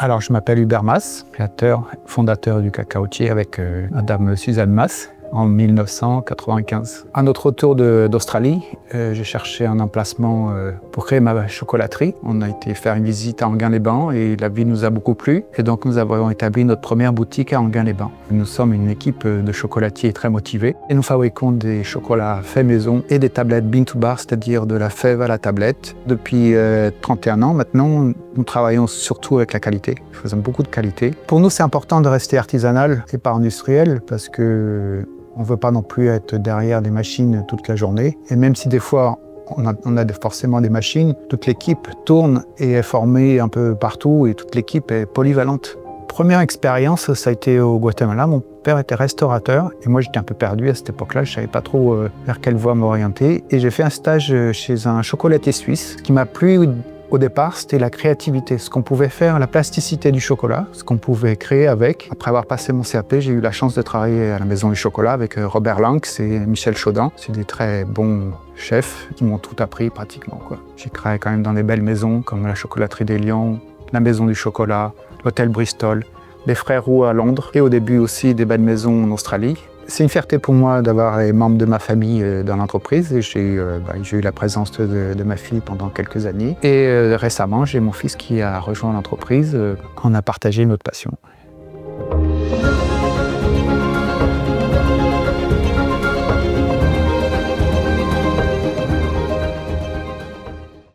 Alors, je m'appelle Hubert Mas, créateur, fondateur du cacaotier avec Madame Suzanne Mas en 1995. À notre retour d'Australie, j'ai cherché un emplacement pour créer ma chocolaterie. On a été faire une visite à Enghien-les-Bains et la ville nous a beaucoup plu. Et donc, nous avons établi notre première boutique à Enghien-les-Bains. Nous sommes une équipe de chocolatiers très motivés et nous fabriquons des chocolats faits maison et des tablettes bean to bar, c'est-à-dire de la fève à la tablette. Depuis 31 ans maintenant, nous travaillons surtout avec la qualité. Nous faisons beaucoup de qualité. Pour nous, c'est important de rester artisanal et pas industriel parce que on ne veut pas non plus être derrière des machines toute la journée. Et même si des fois, on a forcément des machines, toute l'équipe tourne et est formée un peu partout et toute l'équipe est polyvalente. Première expérience, ça a été au Guatemala. Mon père était restaurateur et moi j'étais un peu perdu à cette époque-là. Je ne savais pas trop vers quelle voie m'orienter. Et j'ai fait un stage chez un chocolatier suisse. Ce qui m'a plu au départ, c'était la créativité, ce qu'on pouvait faire, la plasticité du chocolat, ce qu'on pouvait créer avec. Après avoir passé mon CAP, j'ai eu la chance de travailler à la Maison du Chocolat avec Robert Lanx et Michel Chaudin. C'est des très bons chefs qui m'ont tout appris pratiquement, quoi. J'ai travaillé quand même dans des belles maisons comme la Chocolaterie des Lions, la Maison du Chocolat, l'Hôtel Bristol, les Frères Roux à Londres et au début aussi des belles maisons en Australie. C'est une fierté pour moi d'avoir les membres de ma famille dans l'entreprise et j'ai eu la présence de ma fille pendant quelques années. Et récemment, j'ai mon fils qui a rejoint l'entreprise. On a partagé notre passion.